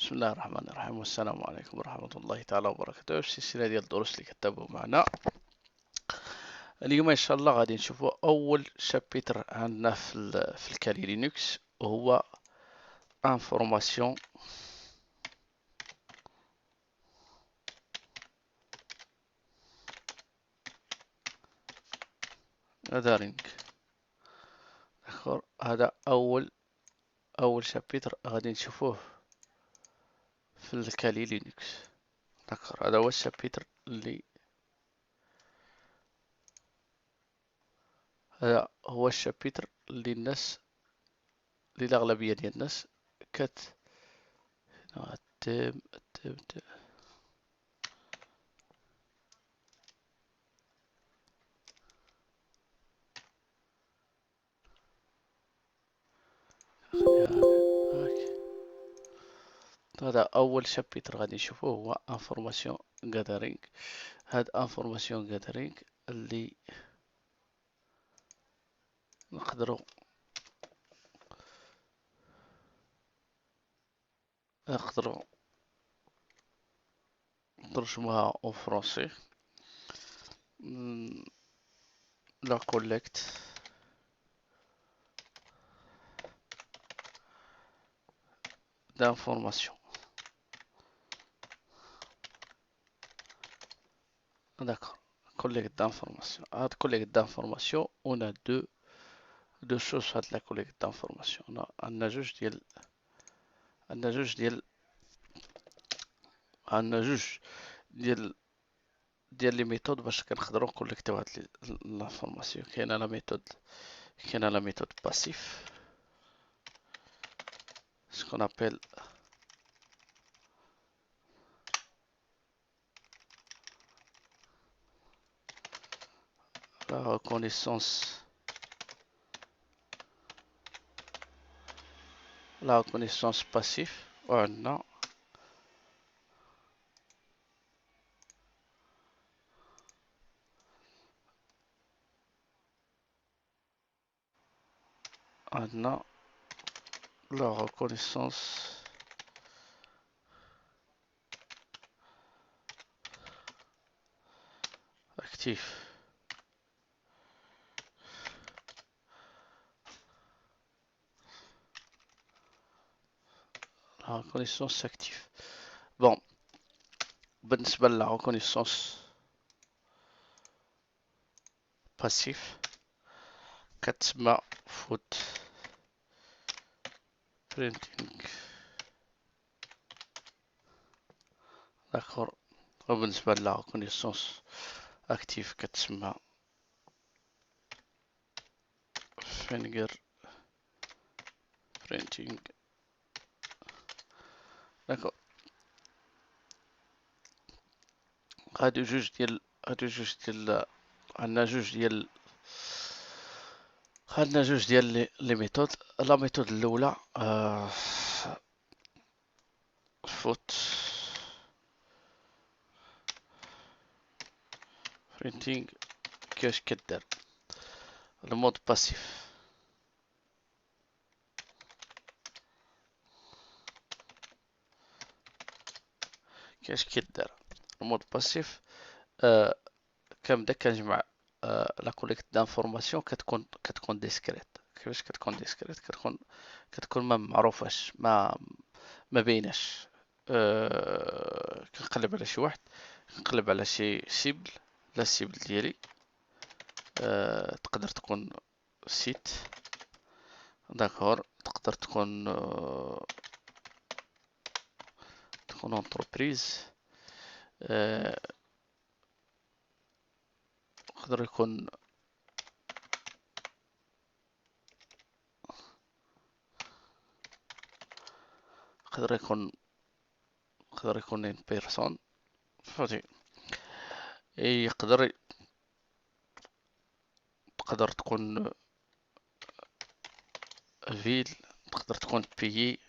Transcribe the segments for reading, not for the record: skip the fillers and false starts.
بسم الله الرحمن الرحيم، والسلام عليكم ورحمة الله تعالى وبركاته. في السلسلة ديال الدروس اللي كتابعوا معنا اليوم إن شاء الله غادي نشوفوا أول شابتر عندنا في الكالي لينكس، وهو انفورماسيون غادرينغ. هذا أول شابتر غادي نشوفوه في الكالي لينكس. هذا هو الشابتر هذا هو الشابتر اللي الأغلبية ديال الناس تم هذا أول شابتر غادي نشوفوه هو انفورماسيون غادرينغ. هاد انفورماسيون غادرينغ اللي نقدروا نترجموها او فرونسي. لا كوليكت d'information. D'accord. Collecte d'information. À la collecte d'information, on a deux choses à la collecte d'information. On a juste ديال لي ميثود باش كنقدروا نكوليكتيو هاد لافورماسيون. كاينه لا ميثود باسيف، ce qu'on appelle la reconnaissance passive. وعندنا la reconnaissance active. La reconnaissance active. Bon, بالنسبة لا reconnaissance passive كتسمى foot printing. داكور. وبالنسبة لا reconnaissance active كتسمى finger printing. داكور. هادو جوج ديال عندنا جوج ديال لي ميثود. لا ميثود الاولى فوت برينتينغ. كيفاش كدار المود باسيف؟ كيفاش كدار المود باسيف؟ كنبدا كنجمع لا كوليكت دانفورماسيون. كتكون ديسكريت. كيفاش كتكون ديسكريت؟ كتكون ما معروفاش، ما بيناش. كنقلب على شي واحد، كنقلب على شي سيبل. لا السيبل ديالي تقدر تكون سيت، داكور، تقدر تكون انتربريز، يقدر يكون ان بيرسون. فهمتي؟ تقدر تكون فيل، تقدر تكون بيي.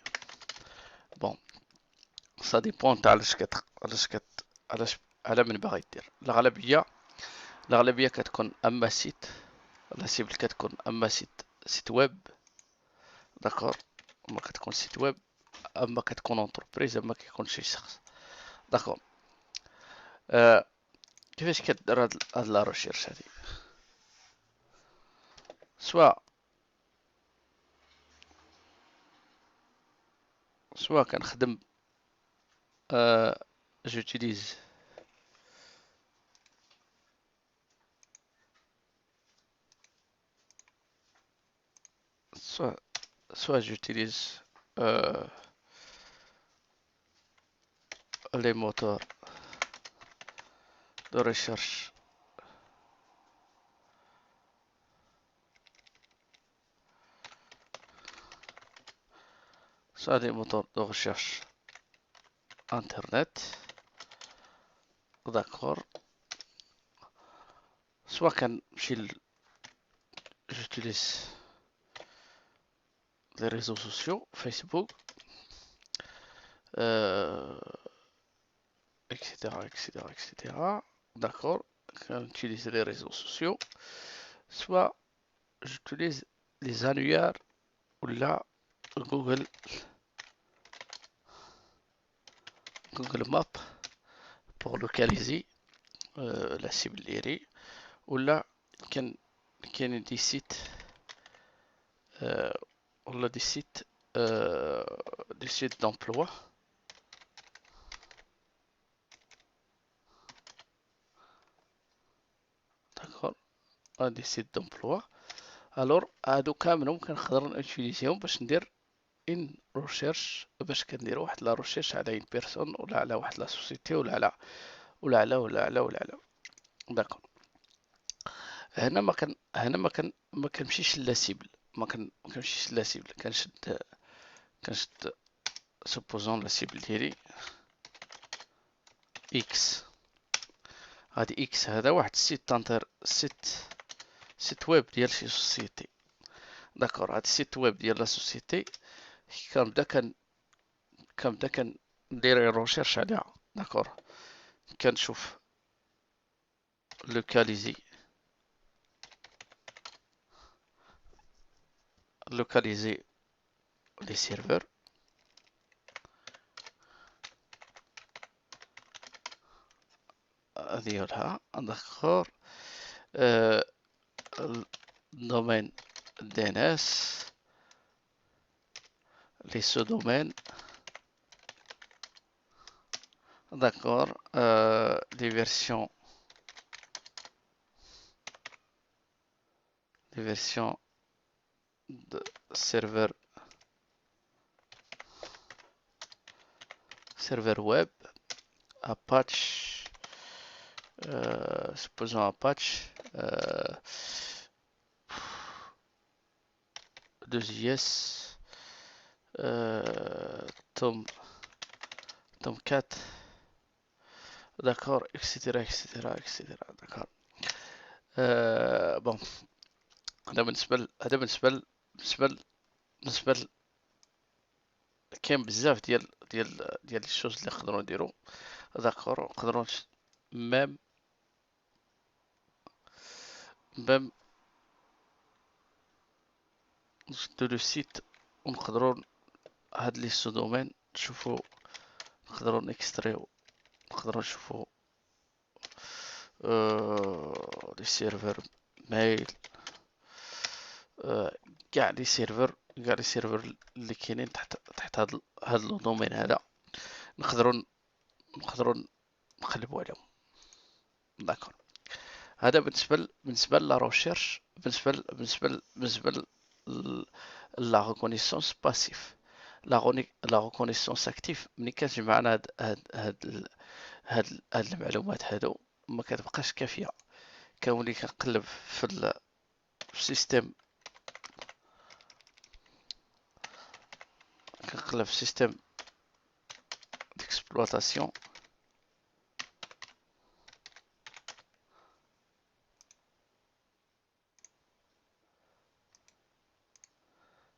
بون سا ديبون تاع علاش على من باغي دير. الاغلبيه كتكون اما سيت، لا سيبل كتكون اما سيت ويب، داكور، اما كتكون سيت ويب اما كتكون اونتربريز اما كيكون شي شخص. داكور. آه كيفاش كدير هاد لا ريشيرش هادي؟ سوا كنخدم j'utilise soit j'utilise les moteurs de recherche soit des moteurs de recherche internet. D'accord. Soit j'utilise les réseaux sociaux, Facebook, etc., etc., etc. D'accord. Quand j'utilise les réseaux sociaux, soit j'utilise les annuaires ou la Google, Google Maps pour localiser la cible ديالي ولا كاين دي سيت ولا دي سيت d'emploi. داكور. دي سيت d'emploi. الور هادو كاملهم كنقدر نوتيليزيهم باش ندير ان ريشيرش، باش كندير واحد لا ريشيرش على اون بيرسون ولا على واحد لا سوسيتي ولا على. داكور. هنا ما كنمشيش لا سيبل، ما كنمشيش لا سيبل، كنشد سوبوزون لا سيبل ديالي اكس. هادي اكس هذا واحد سيت ويب ديال شي سوسيتي. داكور. هاد السيت ويب ديال لا سوسيتي كنبدا كندير ريشيرش عليها. داكور. كنشوف لوكاليزي لي سيرفور ديالها. داكور. الدومين دي ان اس، لي سو دومين. D'accord. Les versions de serveur web, Apache, supposons Apache, 2JS, Tomcat, d'accord, etc., etc., etc. d'accord. بون هذا بالنسبة كاين بزاف ديال الشوز اللي نقدروا نديرو. داكور. نقدروا ميم ندو لو سيت ونقدروا هاد لي سو دومين نشوفوا، نقدروا نكستريو، نقدروا نشوفوا لي سيرفر ميل، كاع لي سيرفر اللي كاينين تحت هاد لو دومين هذا نقدروا نقلبوا عليهم. داكور. هذا بالنسبه لا ريشيرش، بالنسبه لا ريكونيسونس باسيف. لا ريكونيسونس اكتيف ملي كتجمعنا هاد المعلومات هادو ما كتبقاش كافيه. كنولي كنقلب في السيستم، ديكسبلوطاسيون.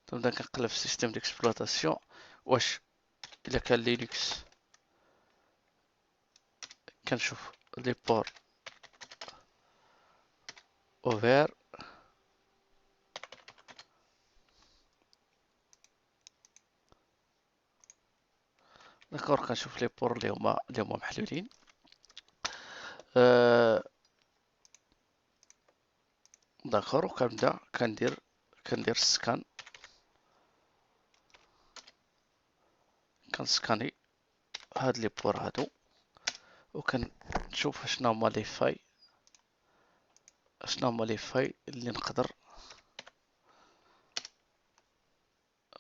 تنبدا كنقلب في السيستم ديكسبلوطاسيون واش الا كان لينكس كنشوف لي بور اوفير. داكور. كنشوف لي بور اللي هما محلولين. أه داكور. وكنبدا كندير سكان، كنسكاني هاد لي بور هادو، وكنشوف شنو هما لي فاي اللي نقدر.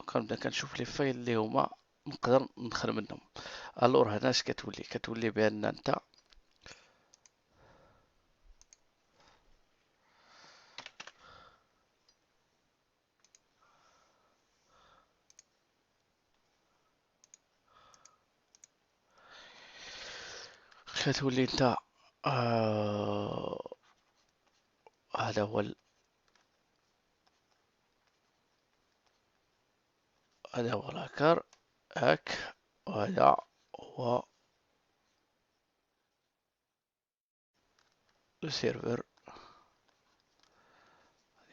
كنبدا كنشوف لي فاي اللي هما نقدر ندخل منهم. الور هنا اش كتولي بان انت كتولي انت هذا هو الهاكر هاك. وهذا هو السيرفر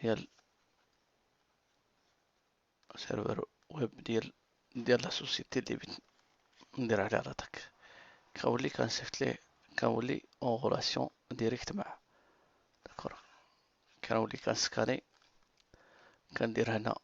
ديال سيرفر ويب ديال لا سوسيتي اللي بغيت ندير عليها لاتاك. كنولي كنصيفط ليه، كنولي اون غولاسيون ديريكت معاه. داكور. كنولي كنسكاني، كندير هنا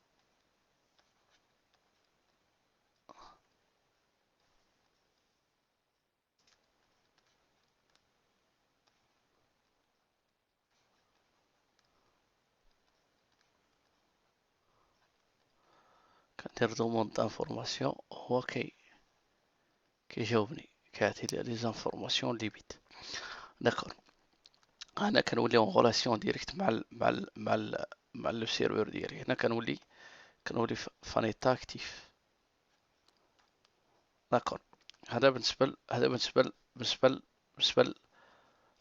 كندير دوموند دانفورماسيون. هو كيجاوبني، كيعطي لي لي زانفورماسيون اللي بيت. داكور. هنا كنولي اون غولاسيون ديريكت مع لو سيرفور ديالي. هنا كنولي فانيتا اكتيف. داكور. هذا بالنسبة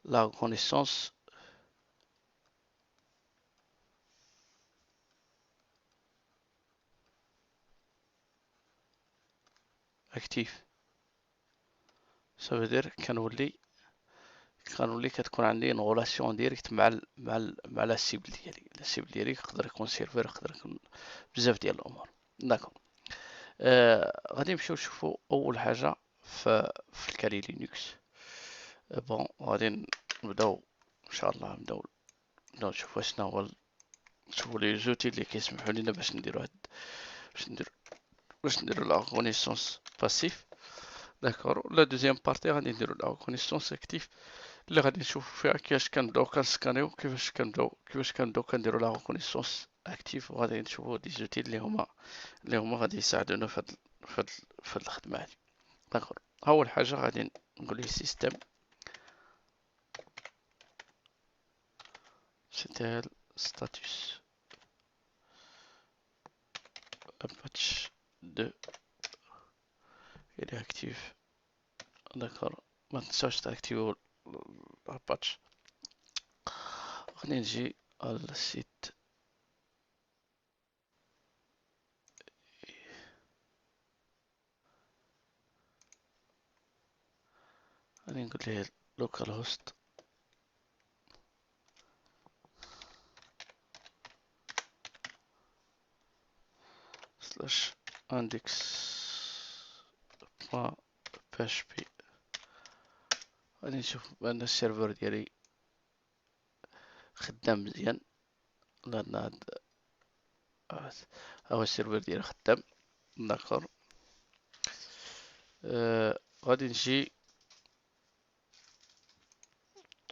لا كونيسونس اكتيف. سافودير كنولي كتكون عندي اون غولاسيون ديريكت مع لا سيبل ديالي. لا سيبل ديالي يقدر يكون سيرفر، يقدر يكون بزاف ديال الامور. داكور. غادي نمشيو نشوفو اول حاجه في الكالي لينكس. بون غادي نبداو ان شاء الله، نبداو نشوفو شنو هو، نشوفو لي زوتي اللي كيسمحوا لينا باش ندير باش نديرو لا ريكونيسونس باسيف. داكور. لا دوزيام بارتي غادي نديرو لا ريكونيسونس اكتيف، اللي غادي نشوفو فيها كيفاش كنبداو كنسكانيو، كيفاش كنبداو كنديرو لا ريكونيسونس اكتيف. وغادي نشوفو دي زوتي اللي هما غادي يساعدونا في هاد الخدمه هادي. داكور. اول حاجه غادي نقول ليه سيستم ctl status patch 2 il est actif. داكور. ما تنساوش تاكتيفو الباتش. غادي نجي على السيت، غادي نقول ليه لوكال هوست سلاش اندكس بوان PHP. غادي نشوف بان السيرفر ديالي خدام مزيان، لان هو السيرفر ديالي خدام. داكور. غادي نجي،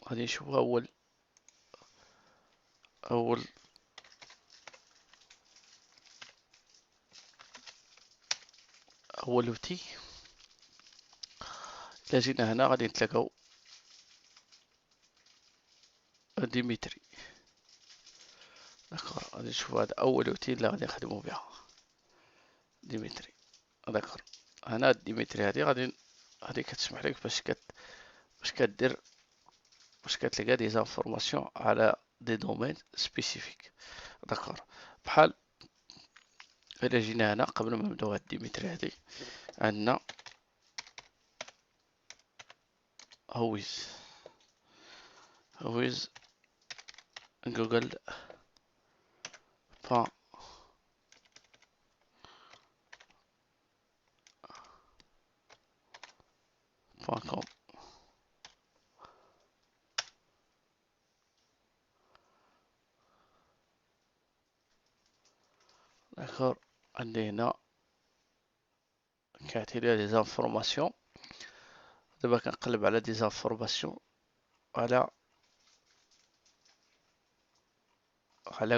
غادي نشوف اول اوتي. الا جينا هنا غادي نتلاقاو ديميتري. داكور. غادي نشوف هذا اول اوتي اللي غادي نخدمو بها، ديميتري. داكور. هنا ديميتري هادي غادي كتسمح لك باش كتلقى دي زانفورماسيون على دي دومين سبيسيفيك. داكور. بحال الا جينا هنا قبل ما نبداو هاد ديميتري هادي، عندنا هويز جوجل بوان .com. داكور، عندي هنا كيعطي لي لي زانفورماسيون. دابا كنقلب على دي زانفورماسيون على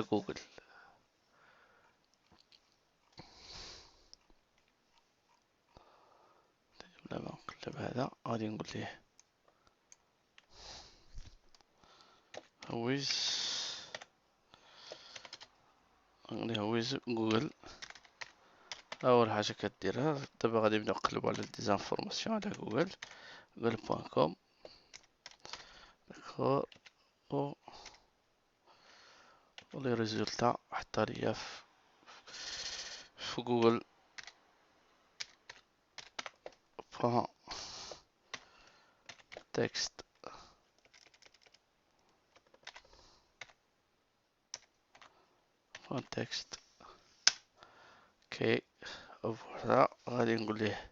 جوجل. دابا نقلب هذا، غادي نقول ليه ويز، ويز جوجل. اول حاجه كديرها دابا غادي نبداو نقلبوا على دي زانفورماسيون على جوجل. جوجل بوان كوم. داكور، و لي ريزولتا حطها ليا في جوجل بوان تكست. بوان تكست اوكي. فوالا، غادي نقول ليه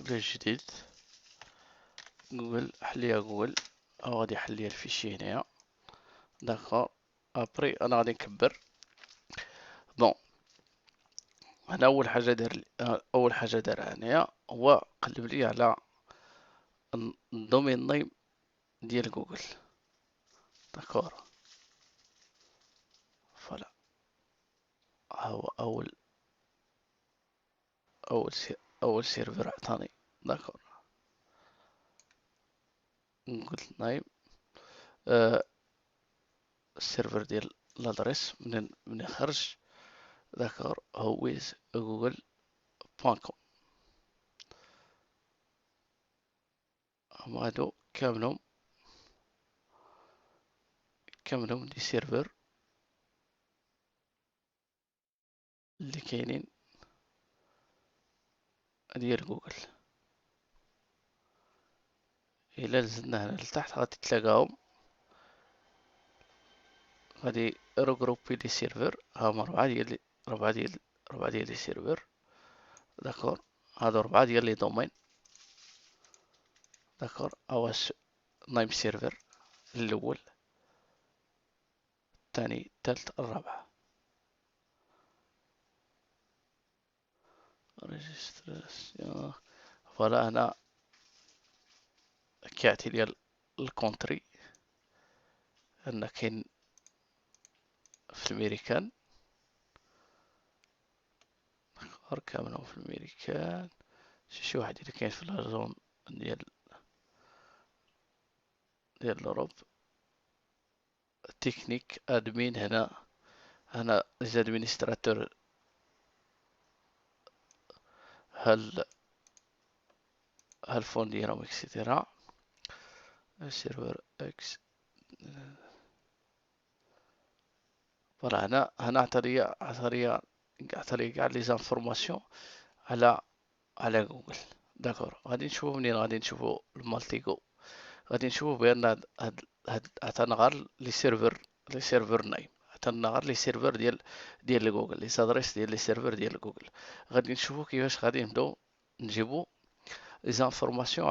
جديد جوجل، حليها جوجل، او غادي يحل لي الفيشي هنايا. داكور، ابري انا غادي نكبر. بون، انا اول حاجه دارها هنايا هو قلب لي على الدومين نيم ديال جوجل. داكور، فوالا، هو اول سيرفر عطاني. داكور، جوجل نيم، السيرفر ديال لادريس من خرج. داكور، هويز جوجل بوان كوم. هما هادو كاملهم دي سيرفر اللي كاينين ديال جوجل. الا نزلنا هنا لتحت غادي تلاقاهم، غادي روغروبي لي سيرفر. هاهما ربعة ديال لي سيرفر. داكور، هادو ربعة ديال لي دومين. داكور، هو نايم سيرفر الاول، الثاني، الثالث، الرابع. ريجستراسيون، فوالا، هنا كيعطي لي الكونتري، ان كاين في الميريكان. داكور، كاملهم في الميريكان. شي واحد اللي كاين في لازون ديال الاوروب. تكنيك ادمين، هنا زادمينستراتور، هل الفون ديالهم اكسيتيرا. سيرفر اكس، فوالا، هنا عطى لي كاع لي زانفورماسيون على جوجل. داكور، غادي نشوفو منين غادي نشوفو المالتيغو. غادي نشوفو بان هاد عطانا غير لي سيرفر نايم، عطانا غير لي سيرفر ديال جوجل، لي سادريس ديال لي سيرفر ديال جوجل. غادي نشوفو كيفاش غادي نبداو نجيبو لي زانفورماسيون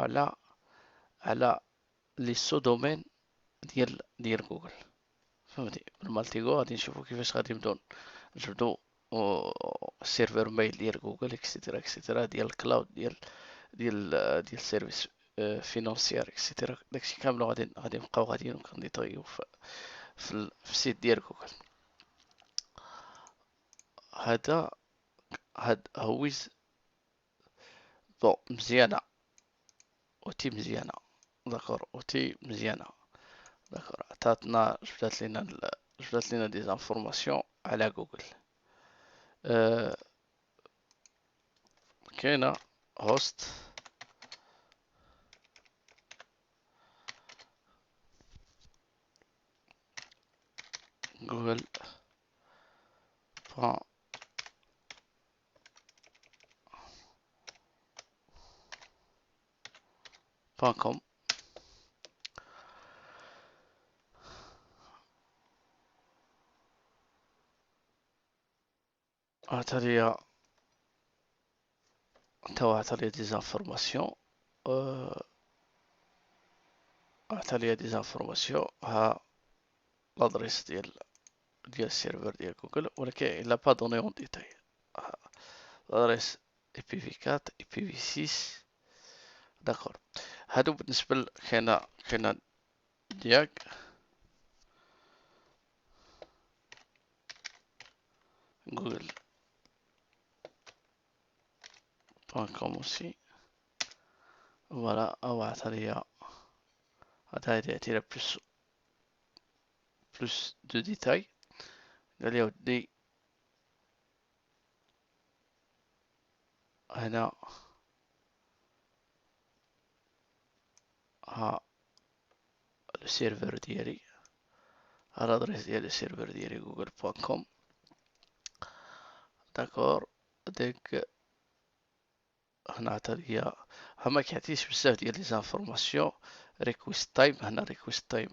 على لي سو دومين ديال جوجل. فهمتي؟ بالمالتيغو غادي نشوفو كيفاش غادي نجبدو السيرفر ميل ديال جوجل، اكسيتيرا اكسيتيرا، ديال الكلاود، ديال سيرفيس فينونسيير، اكسيتيرا. داكشي كامل غادي نبقاو غاديين كنديطيو في السيت ديال جوجل. هاد هويز. بون، مزيانة، اوتي مزيانة. داكور، اوتي مزيانة. داكور، جبدات لينا دي زانفورماسيون على جوجل. أه كاينة هوست جوجل بوان كوم. عطا ليا ديزانفورماسيون. عطا ليا ديزانفورماسيون. ها لادريس ديال السيرفر ديال جوجل، ولكن إلا با دوني اون ديتاي. لادريس IPv4 IPv6. داكور. هادو بالنسبة كاينة دياك جوجل بوان كوم اوسي. فوالا، او عطا ليا بلوس دو ديتاي. قال لي ودي هنا ها السيرفر ديالي، ها لادريس ديال السيرفر ديالي جوجل بوان كوم. داكور. ديك هنا عطا ليا، ها ما كيعطيش بزاف ديال لي زانفورماسيون. ريكويست تايم، هنا ريكويست تايم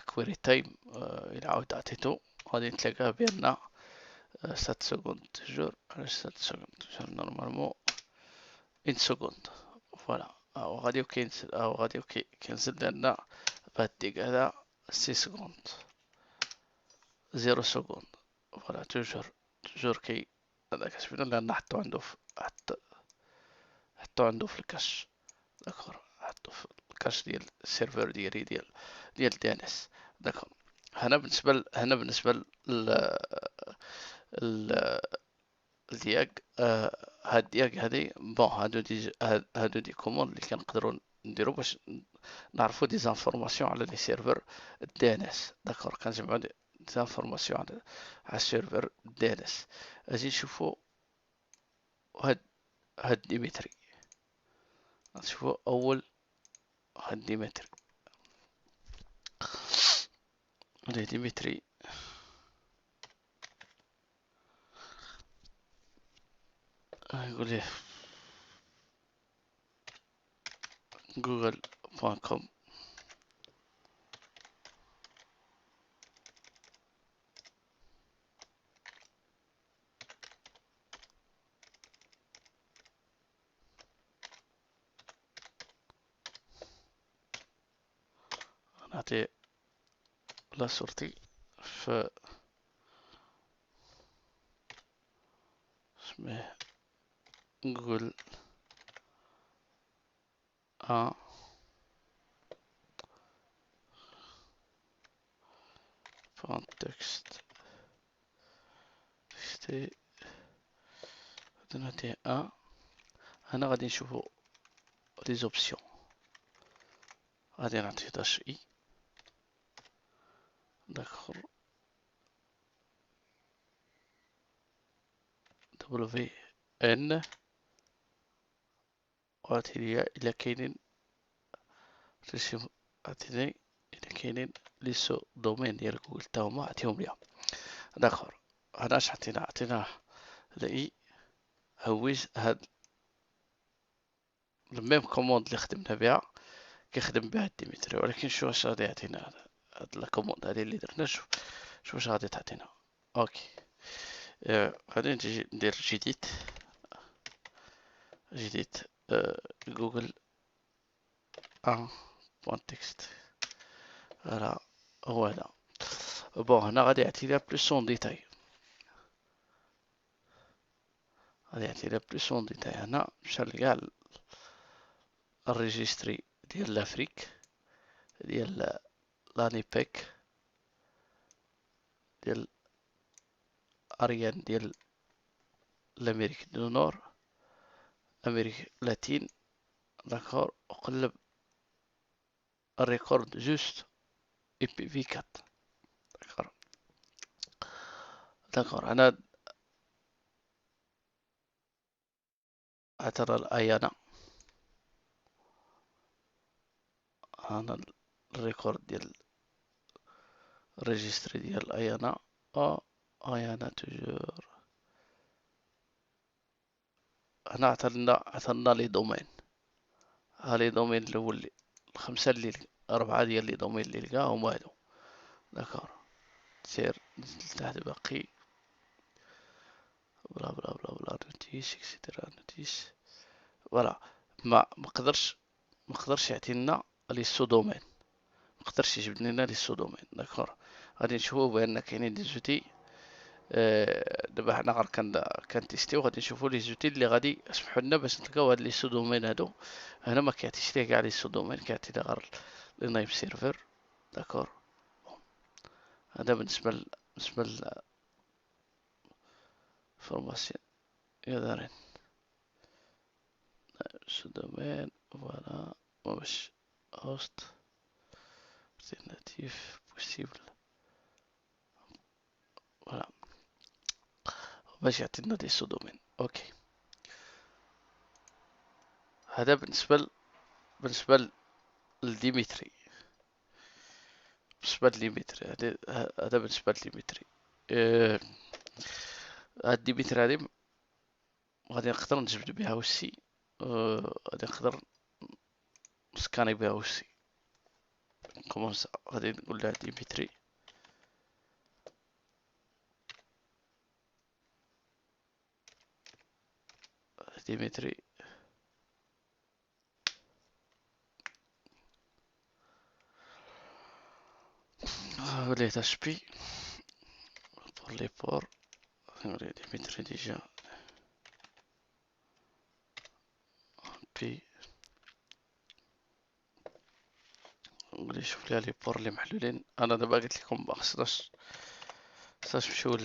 كويري تايم. إلا عاود عطيتو غادي نتلاقاه بأن 7 سكوند توجور. علاش 7 سكوند توجور؟ نورمالمون 1 سكوند. فوالا، أو غادي كينزل، أو غادي كينزل لنا بهاد الديك هذا 6 سكوند 0 سكوند. فوالا، توجور هذا كتبين لأن حطو عنده حطو عنده في الكاش. داكور، حطو في الكاش ديال السيرفر ديالي ديال دي ان اس. داكور. هنا بالنسبة الدياك. هاد الدياك هادي بون، هادو دي كوموند اللي كنقدروا نديرو باش نعرفو دي زانفورماسيون على لي سيرفر دي ان اس. داكور، كنجمعو دي زانفورماسيون على السيرفر دي ان اس. اجي نشوفو هاد ديمتري. نشوفو اول هاد ديمتري. ديمتري يقول لي جوجل بوان كوم. نعطي لا صورتي في اسمه جوجل بوان تكست تكستي. نعطي هنا غادي نشوفو لي زوبسيون. غادي نعطي داش اي. داكور. دبليو ان. وعطي ليا إلا كاينين عطيني إلا كاينين لي سو دومين ديال جوجل تا هما عطيهم ليا. داكور. هنا اش عطيناه الاي. هويج هاد الميم كوموند اللي خدمنا بها كيخدم بها ديمتري، ولكن شو واش غادي يعطينا هاد لا كوموند هادي اللي درنا. شو واش غادي تعطينا. اوكي. غادي نجي ندير جديد جوجل بوان تكست. فوالا، هو هذا. بون، هنا غادي يعطينا بلوس اون ديتاي. غادي يعطينا بلوس اون ديتاي. هنا مشى لكاع الريجيستري ديال لافريك، ديال لانيبيك، ديال اريان، ديال الامريك دو نور، امريك لاتين. داكور. وقلب الريكورد جوست IPv4. داكور. داكور. انا اعترى الايانا. هنا الريكورد ديال الريجستري ديال ايانا. ايانا توجور. هنا عطلنا لي دومين. ها لي دومين الاول، الخمسة اللي 4 ديال لي دومين اللي لقاهم هما هادو. داكور. سير نزل تحت باقي. بلا بلا بلا بلا نوتيس اكسيتيرا نوتيس. فوالا. ما قدرش يعطينا لي سو دومين، ما قدرش يجبد لنا لي سو دومين. داكور. غادي نشوفو بان كاينين دي زوتي. دابا حنا غير كنتيستيو، غادي نشوفو لي زوتي اللي غادي يسمحو لنا باش نلقاو هاد لي سو دومين هادو. هنا ما كيعطيش ليه كاع لي سو دومين، كيعطينا غير لي نايم سيرفر. داكور. هذا بالنسبة للفورماسيون يا دارين سو دومين. فوالا. باش هوست alternative possible. فوالا. باش يعطينا دي سو دومين. اوكي. هذا بالنسبة لديمتري. هذا بالنسبة لديمتري. آه، هاد ديمتري هادي غادي نقدر نجبد بها وسي. غادي نقدر نسكاني بها وسي. كومونسا غادي نقول لها ديمتري. ديمتري وليت اش بي بور لي بور. نوري ديمتري ديجا بي. نقول شوف ليها لي بور اللي محلولين. انا دابا قلت لكم ما خصناش نمشيو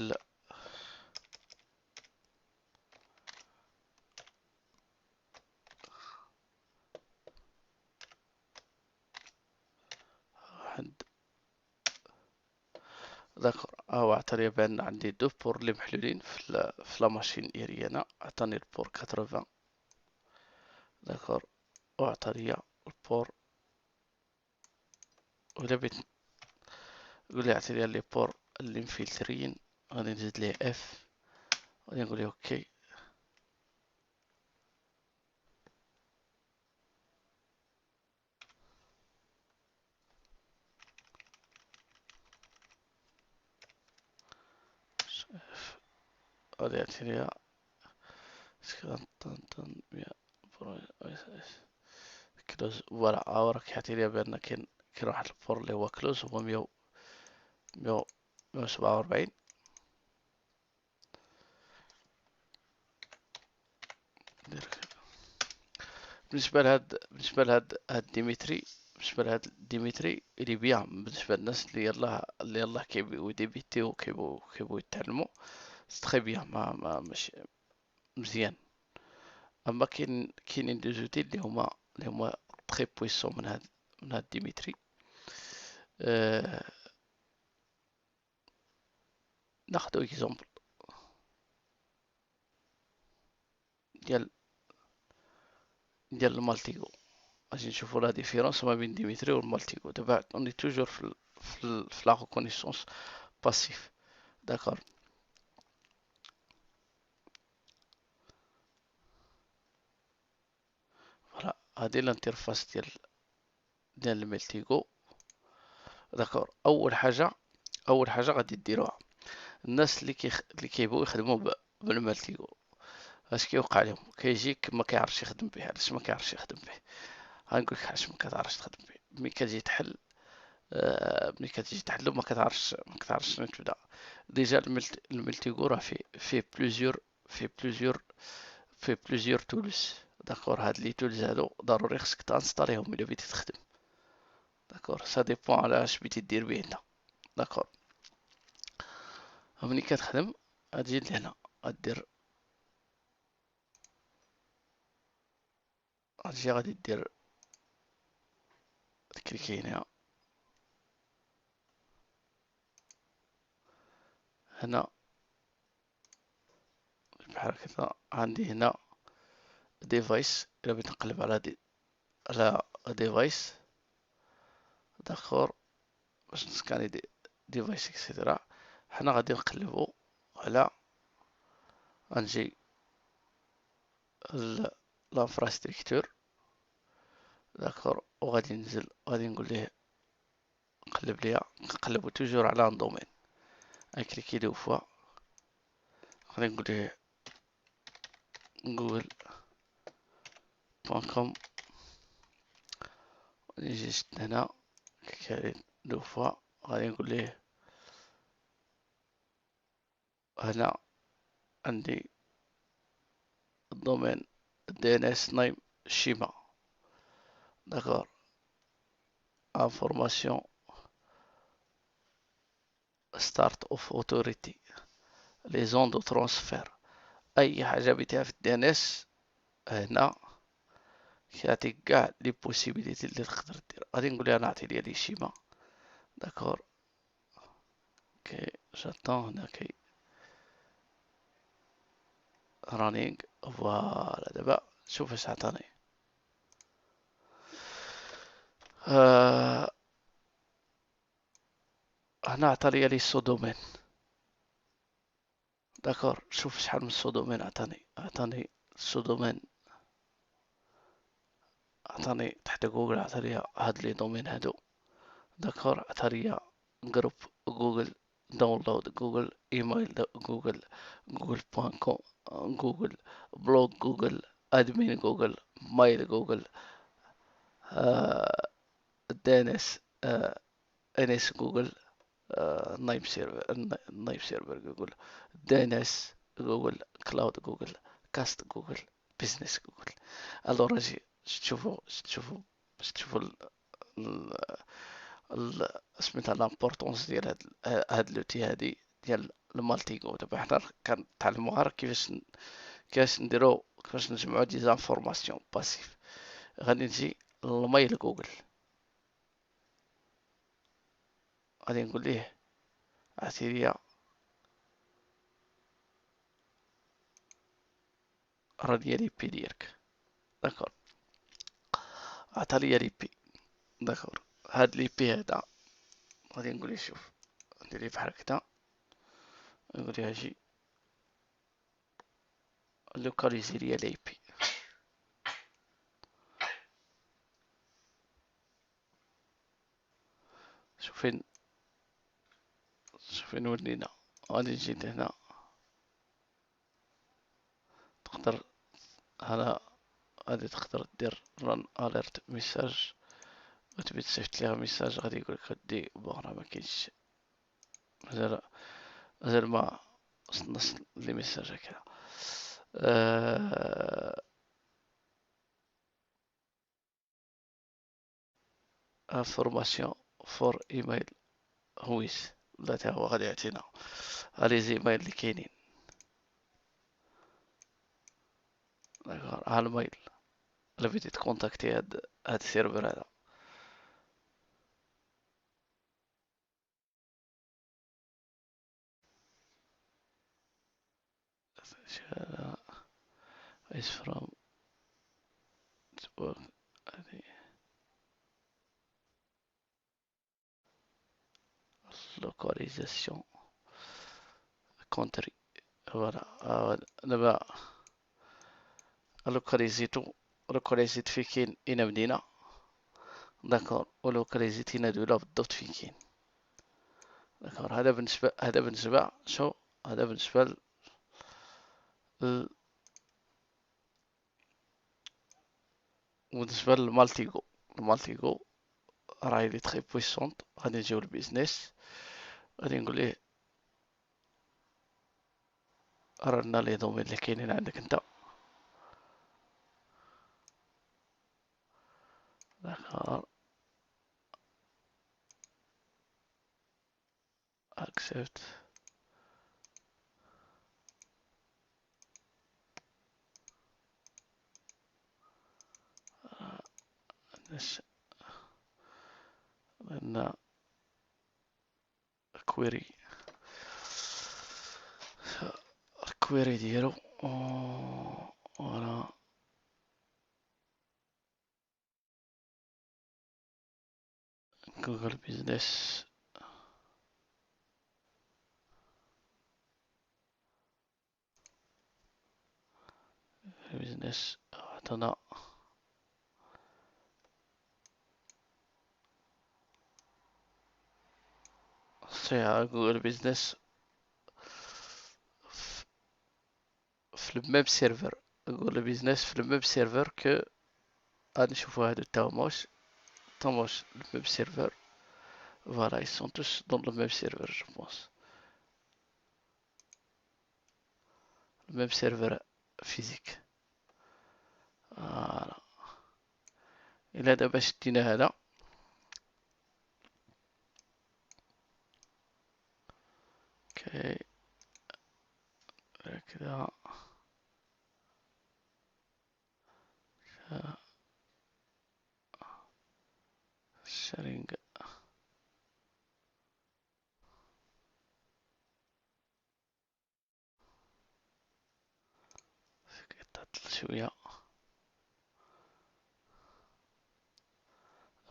عند. داكور. هو عطاني بان عندي دو بور اللي محلولين في لا ماشين ديالي انا. عطاني البور 80. داكور. وعطاني البور. ولا بغيت نقول لي عطيني لي بور اللي مفلترين، غادي نزيد ليه اف. غادي نقول ليه اوكي. غادي يعطيني كلوز. فوالا. ها راك يعطيني بان كاين واحد البور اللي هو كلوز، هو 147. بالنسبة لهاد ديمتري. اللي بيان بالنسبة للناس اللي يلاه كيبغيو يديبيتيو كيبغيو يتعلمو. سي تخي بيان. ماشي مزيان. اما كاينين دي زوتي اللي هما تخي بويسون من هاد ديمتري. أه ناخدو اكزومبل ديال المالتيغو. غادي نشوفو لا ديفيرونس ما بين ديمتري والمالتيغو. دابا اوني توجور في لا ريكونيسونس باسيف. داكور. فوالا. هادي الانترفاس ديال المالتيغو. داكور. اول حاجه غادي ديروها الناس اللي كيبغيو يخدموا بالمالتيغو. اش كيوقع لهم؟ كيجيك ما كيعرفش يخدم به. علاش ما كيعرفش يخدم به؟ غنقول لك علاش ما كتعرفش تخدم به. ملي كتجي تحل ما كتعرفش شنو تبدا. ديجا المالتيغو راه فيه بليزيور تولز. داكور. هاد لي تولز هادو ضروري خصك تانستاليهم الا بغيتي تخدم. داكور. سا ديبون على اش بغيتي دير به انت. داكور. ملي كتخدم غتجي لهنا غدير غادي دير تكليكي هنا بحال هكذا. عندي هنا ديفايس. الا بغيت نقلب على ديفايس. داكور. باش نسكاني ديفايس اكسيتيرا. حنا غادي نقلبو على غنجي لانفراستركتور. داكور. وغادي ننزل غادي نقول ليه قلب ليا. نقلبو توجور على ان دومين. غنكليكي دو فوا. غادي نقول ليه google.com. نجي هنا دو فوا غادي نقول ليه هنا عندي الدومين DNS name schéma. D'accord. Information start of authority. Les zones de transfert. أي حاجة بيتها في DNS هنا كيعطيك كاع لي بوسيبيليتي اللي تقدر دير. غادي نقول لها نعطي ليا لي شيما. داكور. اوكي جاتون هنا كي رانينغ. فوالا دابا شوف اش عطاني. هنا عطاني لي سو دومين. داكور. شوف شحال من سو دومين عطاني سو دومين. عطاني تحت جوجل عطاني هاد لي دومين هادو. داكور. عطاني جروب جوجل، داونلود جوجل، ايميل جوجل، جوجل بوان كوم، جوجل، بلوج جوجل، ادمين جوجل، مايل جوجل، دانس، انس جوجل، نايب سيرفر جوجل، دانس جوجل، كلاود جوجل، كاست جوجل، بزنس جوجل. الو راجي تشوفوا سميتها لامبورطونس ديال هاد لوتي هادي ديال المالتيغو. دابا حنا كنتعلموها راه كيفاش نجمعو دي زانفورماسيون باسيف. غادي نجي للمايل جوجل، غادي نقول ليه عطي ليا راه ديال اي بي ديالك. داكور. عطا ليا لي بي. داكور. هاد لي بي هذا غادي نقول ليه شوف ندير ليه بحال هكدا. نقول ليه اجي لوكاليزي ليا لي بي. شوف فين ولينا. غادي نجي هنا تقدر هنا غادي تقدر دير ران اليرت ميساج وتبي تصيفط ليها ميساج. غادي يقولك ودي بون راه مكاينش مازال ما وصلناش لي ميساج هكا. انفورماسيون فور ايميل هويس ولا تا هو غادي يعطينا لي زيميل اللي كاينين. داكور. ها الميل الا بغيتي تكونتاكتي هاد السيرفر هذا. is from work هادي localisation country. فوالا. دابا لوكاليزيت فين كاين اين مدينة. داكور. ولوكاليزيت هنا دولة بالضبط فين كاين. داكور. هذا بالنسبة شو هذا بالنسبة بالنسبة للمالتيغو. المالتيغو راه لي تخي بويسونت. غادي نجيو للبيزنس. غادي نقول ليه رانا لي دومين اللي كاينين عندك انت. داكور. اكسبت. عندنا كويري. الكويري ديالو فوالا. جوجل بيزنس. بيزنس عطانا سي جوجل بيزنس في الميم سيرفر نقول البيزنس في الميم سيرفر كو غادي نشوفو هادو تاو موش الميم سيرفر. فوالا ils sont tous dans le même serveur je pense. Le même serveur physique. فوالا إلا دابا شدينا هذا اوكي هكذا شارينغ تعطل شوية.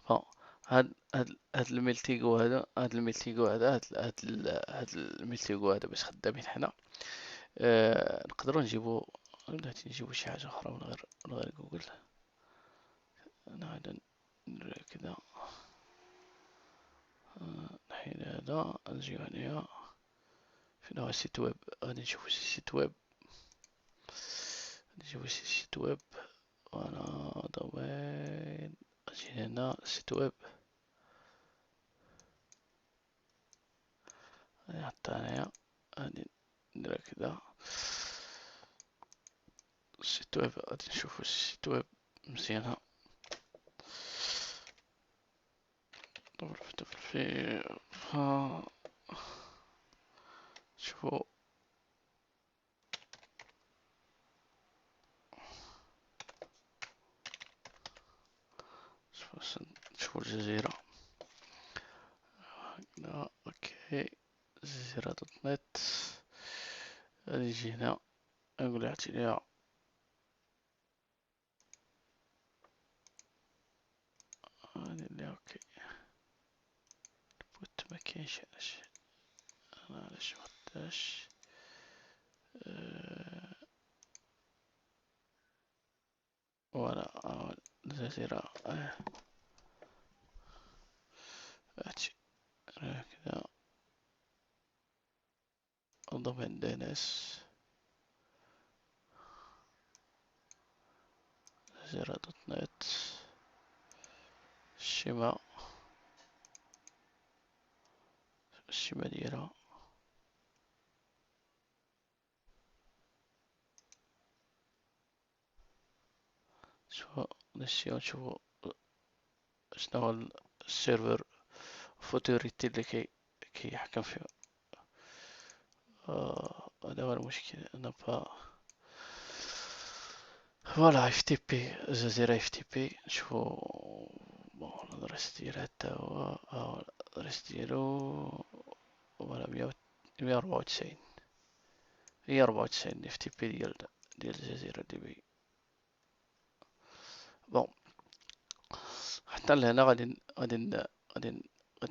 بون هاد الملتيغو هذا هاد الملتيغو هذا باش خدامين حنا. نقدروا نجيبو، بلاتي نجيبو شي حاجة أخرى من غير جوجل. أنا هذا ندير كذا. نحيد هذا نجيو هنايا فين هو السيت ويب. غادي نشوفو شي سيت ويب. نجيبو شي سيت ويب. فوالا دومين. نجي هنا سيت ويب. غادي نحطها هنايا. غادي ندير كذا السيت ويب. غادي نشوفو السيت ويب مزيانة. طفل في شوفو شوفو الجزيرة. اوكي جزيرة دوت نت. غادي نجي هنا نقول اعطيني غادي ندير اوكي. بوت مكاينش علاش انا علاش مخداش. فوالا الجزيرة هاتشي هكذا. دومين دي ان اس جزيرة دوت نت. الشيما ديالها. شوفو نسيو نشوفو شنو هو السيرفر فوتوريتي اللي كيحكم فيه. هذا هو المشكل انا فوالا اف تي بي الجزيرة اف تي بي. نشوفو بون الادريس ديالها حتى هو الادريس ديالو. فوالا 194. هي 94 اف تي بي ديال الجزيرة دي بي. بون حتى لهنا غادي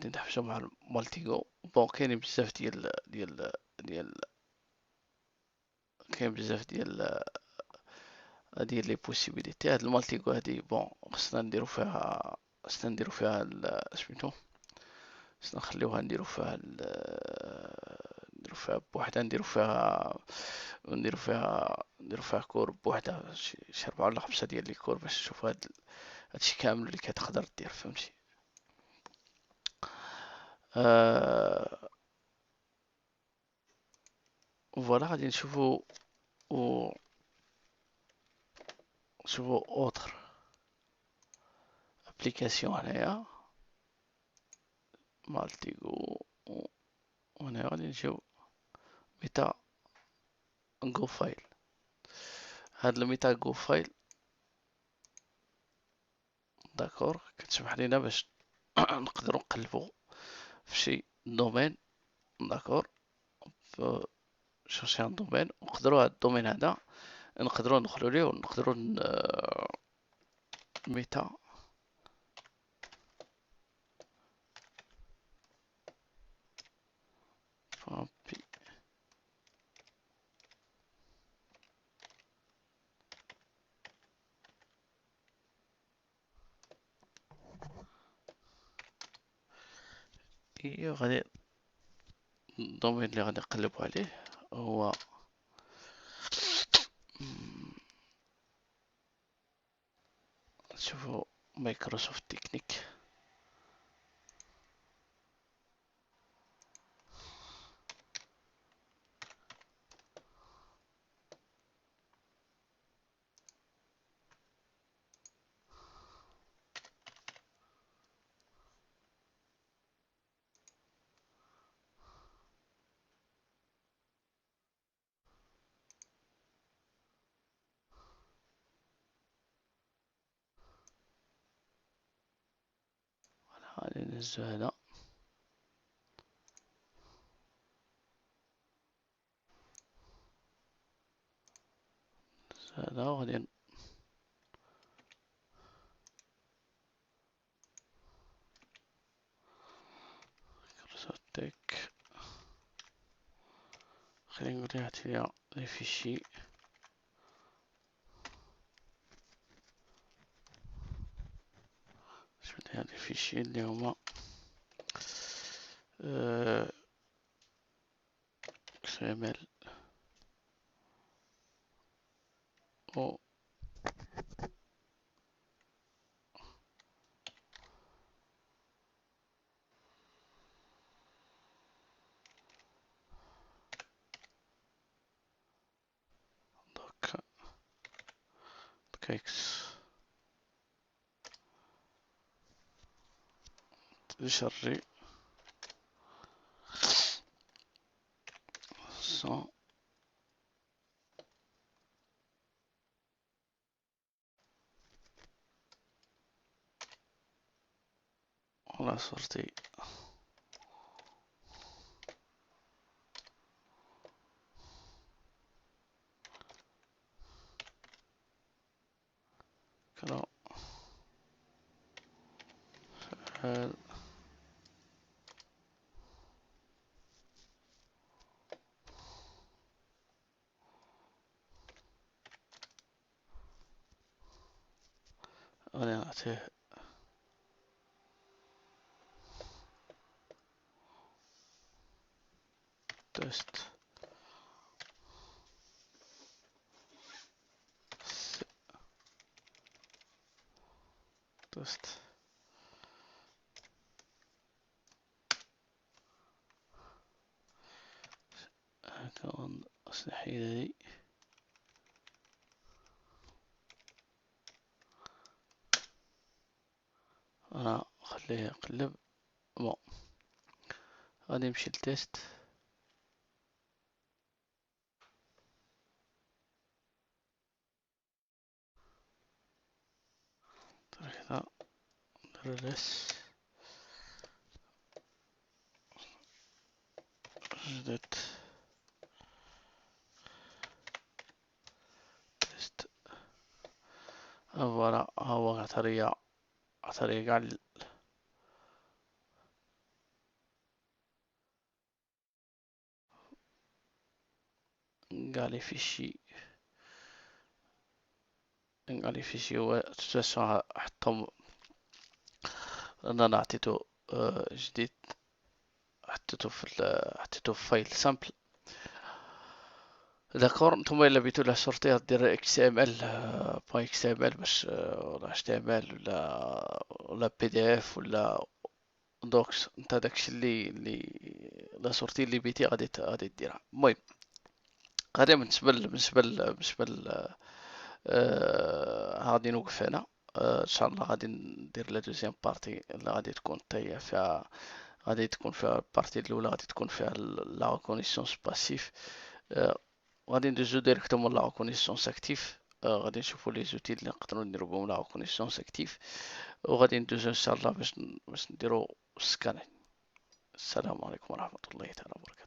نحبسو مع المالتيغو. بون كاينين بزاف ديال كاين بزاف ديال لي بوسيبيليتي. هاد المالتيغو هادي بون خصنا نديرو فيها سميتو خصنا نخليوها نديرو فيها بوحدها. نديرو فيها كور بوحدها شي 4 ولا 5 ديال لي كور باش نشوفو هادشي كامل اللي كتقدر دير فهمتي. فوالا غادي نشوفو اوتر ابليكاسيون هنايا مالتيغو. وهنا غادي نجيو ميتا جو فايل. هاد الميتا جو فايل داكور كتسمح لينا باش نقدروا نقلبوا في شي دومين. داكور شي ان دومين ونقدروا هاد الدومين هذا نقدروا ندخلوا ليه ونقدروا ميتا بي. ايوا غادي الدومين اللي غادي نقلبوا عليه هو تشوفوا مايكروسوفت تكنيك. غادي نهزو هنا، هذا وغادي مايكروسوفت تك. خلينا نقول لها لي لي فيشي. شوف هاد لي فيشي اللي هما XML و دوك كيكس تشري 100. ولا صورتي كلا هاد غادي نعطيه تيست تيست. كون أسلحة دي أنا خليه يقلب. بون غادي نمشي لتيست هنا، ندير لس جدد تيست. فوالا ها هو عطارية كاع لي فيشي هو تتوسع حطهم. انا عطيتو جديد، حطيتو في فايل سامبل. داكور نتوما الا بيتو له سورتي دير اكس ام ال بوان اكس ام ال باش ولا اتش تي ام ال ولا بي دي اف ولا دوكس. انت داكشي اللي لا سورتي اللي بيتي غادي ديرها. المهم هذا غادي نوقف هنا. ان شاء الله غادي ندير لا دوزيام بارتي اللي غادي تكون تاهي فيها. غادي تكون فيها البارتي الاولى غادي تكون فيها لا ريكونيسونس باسيف. غادي ندوزو ديريكتومون لا ريكونيسونس اكتيف. غادي نشوفو لي زوتي اللي نقدرو نديرو بهم لا ريكونيسونس اكتيف، وغادي ندوزو ان شاء الله باش نديرو سكانين. السلام عليكم ورحمة الله تعالى وبركاته.